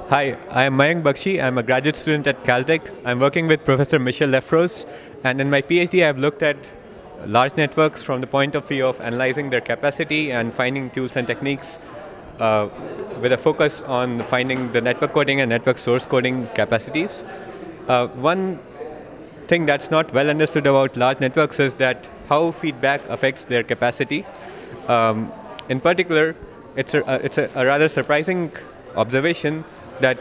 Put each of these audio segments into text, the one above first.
Hi, I am Mayank Bakshi. I'm a graduate student at Caltech. I'm working with Professor Michel Lefros, and in my PhD I've looked at large networks from the point of view of analyzing their capacity and finding tools and techniques uh, with a focus on finding the network coding and network source coding capacities. One thing that's not well understood about large networks is that how feedback affects their capacity. In particular, it's a rather surprising observation that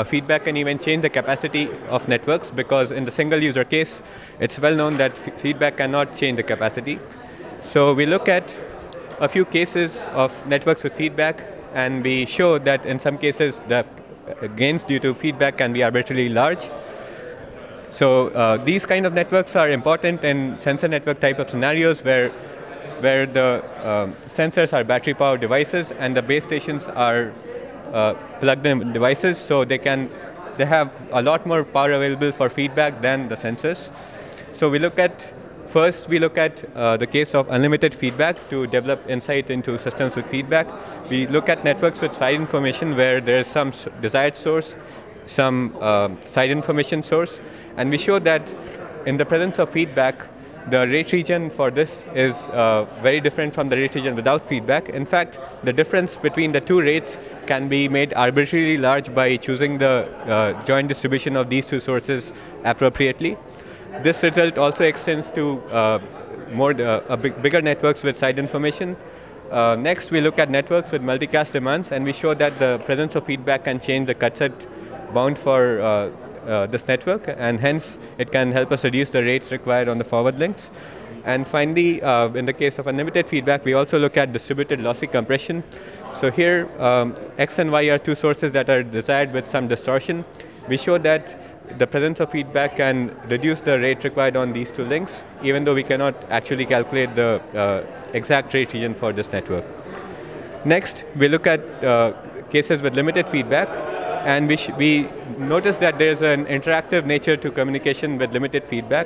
feedback can even change the capacity of networks, because in the single user case, it's well known that feedback cannot change the capacity. So we look at a few cases of networks with feedback, and we show that in some cases the gains due to feedback can be arbitrarily large. So these kind of networks are important in sensor network type of scenarios where the sensors are battery powered devices and the base stations are plugged-in devices, so they have a lot more power available for feedback than the sensors. So first we look at the case of unlimited feedback to develop insight into systems with feedback. We look at networks with side information where there is some desired source, some side information source, and we show that in the presence of feedback, the rate region for this is very different from the rate region without feedback. In fact, the difference between the two rates can be made arbitrarily large by choosing the joint distribution of these two sources appropriately. This result also extends to bigger networks with side information. Next, we look at networks with multicast demands, and we show that the presence of feedback can change the cut set bound for this network, and hence it can help us reduce the rates required on the forward links. And finally, in the case of unlimited feedback, we also look at distributed lossy compression. So here, X and Y are two sources that are desired with some distortion. We show that the presence of feedback can reduce the rate required on these two links, even though we cannot actually calculate the exact rate region for this network. Next, we look at cases with limited feedback, and we notice that there's an interactive nature to communication with limited feedback,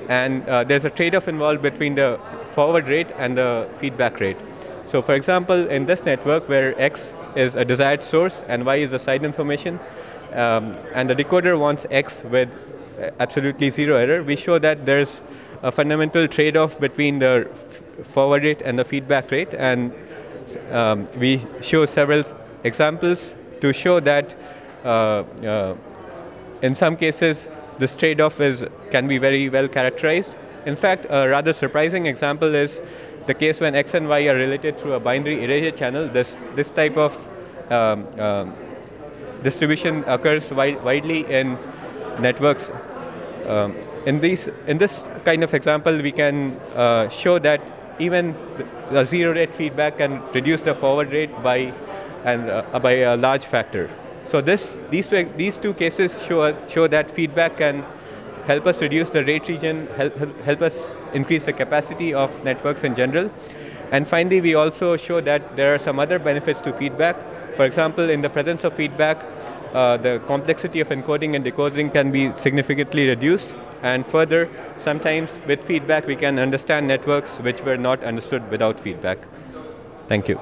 and there's a trade-off involved between the forward rate and the feedback rate. So for example, in this network where X is a desired source and Y is the side information, and the decoder wants X with absolutely zero error, we show that there's a fundamental trade-off between the forward rate and the feedback rate, and we show several examples to show that in some cases this trade-off can be very well characterized. In fact, a rather surprising example is the case when X and Y are related through a binary erasure channel. This type of distribution occurs widely in networks. In this kind of example, we can show that even the zero rate feedback can reduce the forward rate by a large factor. So these two cases show that feedback can help us reduce the rate region, help us increase the capacity of networks in general. And finally, we also show that there are some other benefits to feedback. For example, in the presence of feedback, the complexity of encoding and decoding can be significantly reduced. And further, sometimes with feedback, we can understand networks which were not understood without feedback. Thank you.